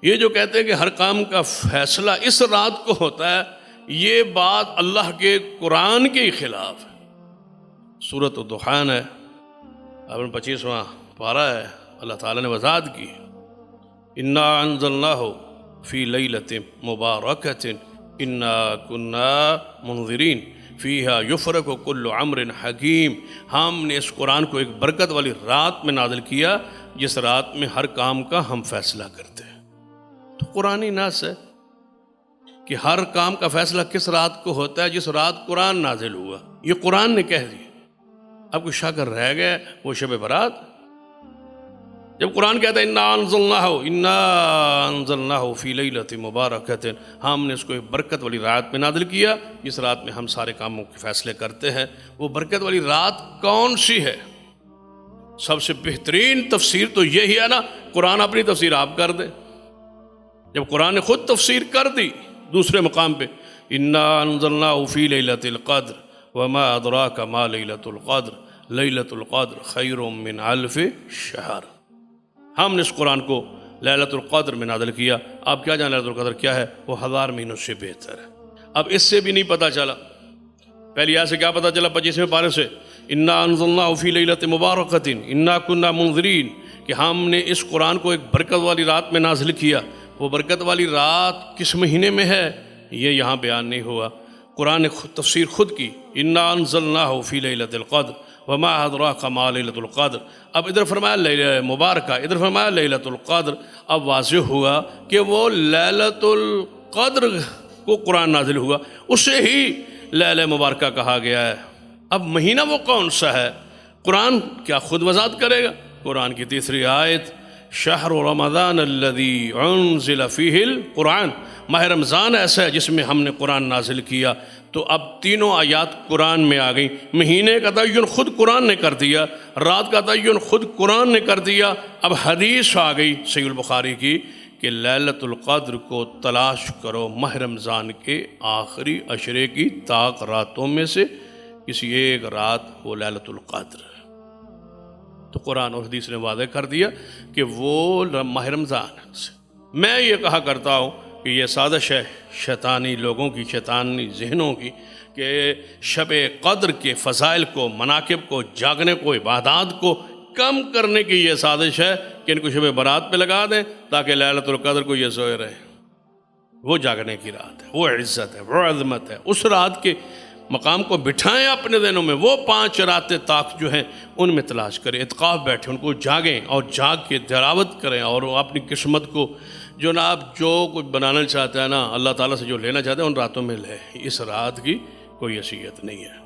یہ جو کہتے ہیں کہ ہر کام کا فیصلہ اس رات کو ہوتا ہے، یہ بات اللہ کے قرآن کے ہی خلاف ہے۔ سورۃ الدخان ہے، اب 25واں پارہ ہے، اللہ تعالیٰ نے وضاحت کی، انا انزلناہ فی لیلۃ مبارکۃ انا کنا منذرین فیہا یفرق کل امر حکیم۔ ہم نے اس قرآن کو ایک برکت والی رات میں نازل کیا جس رات میں ہر کام کا ہم فیصلہ کرتے ہیں۔ تو قرآنی نص ہے کہ ہر کام کا فیصلہ کس رات کو ہوتا ہے؟ جس رات قرآن نازل ہوا، یہ قرآن نے کہہ دیا۔ اب کوئی شک رہ گیا وہ شب برات، جب قرآن کہتا ہے انا انزلناہ فی لیلۃ مبارکۃ، ہم نے اس کو ایک برکت والی رات میں نازل کیا جس رات میں ہم سارے کاموں کے فیصلے کرتے ہیں۔ وہ برکت والی رات کون سی ہے؟ سب سے بہترین تفسیر تو یہی ہے نا، قرآن اپنی تفسیر آپ کر دے۔ جب قرآن نے خود تفسیر کر دی دوسرے مقام پہ، انا انزلناہ فی لیلۃ القدر وما ادراک ما لیلۃ القدر لیلۃ القدر خیر من الف شہر۔ ہم نے اس قرآن کو لیلۃ القدر میں نازل کیا۔ آپ کیا جانیں لیلۃ القدر کیا ہے؟ وہ 1000 مہینوں سے بہتر ہے۔ اب اس سے بھی نہیں پتہ چلا، پہلی آیت سے کیا پتہ چلا 25ویں پارے سے، انا انزلناہ فی لیلۃ مبارکۃ انا کنا منذرین، کہ ہم نے اس قرآن کو ایک برکت والی رات میں نازل کیا۔ وہ برکت والی رات کس مہینے میں ہے یہ یہاں بیان نہیں ہوا۔ قرآن نے تفسیر خود کی، انا انزلناہ فی لیلۃ القدر وما ادراک ما لیلۃ القدر۔ اب ادھر فرمایا لیلۃ مبارکہ، ادھر فرمایا لیلۃ القدر۔ اب واضح ہوا کہ وہ لیلۃ القدر کو قرآن نازل ہوا، اسے ہی لیلۃ مبارکہ کہا گیا ہے۔ اب مہینہ وہ کون سا ہے؟ قرآن کیا خود وضاحت کرے گا؟ قرآن کی تیسری آیت، شہر رمضان الذی انزل فیہ القرآن، ماہ رمضان ایسا ہے جس میں ہم نے قرآن نازل کیا۔ تو اب تینوں آیات قرآن میں آ گئیں۔ مہینے کا تعین خود قرآن نے کر دیا، رات کا تعین خود قرآن نے کر دیا۔ اب حدیث آ گئی صحیح البخاری کی کہ لیلۃ القدر کو تلاش کرو ماہ رمضان کے آخری عشرے کی طاق راتوں میں سے کسی ایک رات وہ لیلۃ القدر۔ تو قرآن اور حدیث نے واضح کر دیا کہ وہ ماہ رمضان سے۔ میں یہ کہا کرتا ہوں کہ یہ سازش ہے شیطانی لوگوں کی، شیطانی ذہنوں کی، کہ شب قدر کے فضائل کو، مناقب کو، جاگنے کو، عبادات کو کم کرنے کی یہ سازش ہے کہ ان کو شب برات پہ لگا دیں تاکہ لیلۃ القدر کو یہ سوئے رہے۔ وہ جاگنے کی رات ہے، وہ عزت ہے، وہ عظمت ہے۔ اس رات کے مقام کو بٹھائیں اپنے ذہنوں میں، وہ 5 راتیں طاق جو ہیں ان میں تلاش کریں، اعتکاف بیٹھیں، ان کو جاگیں اور جاگ کے تلاوت کریں، اور اپنی قسمت کو جناب جو کچھ بنانا چاہتا ہے نا، اللہ تعالیٰ سے جو لینا چاہتا ہے ان راتوں میں لے۔ اس رات کی کوئی حیثیت نہیں ہے۔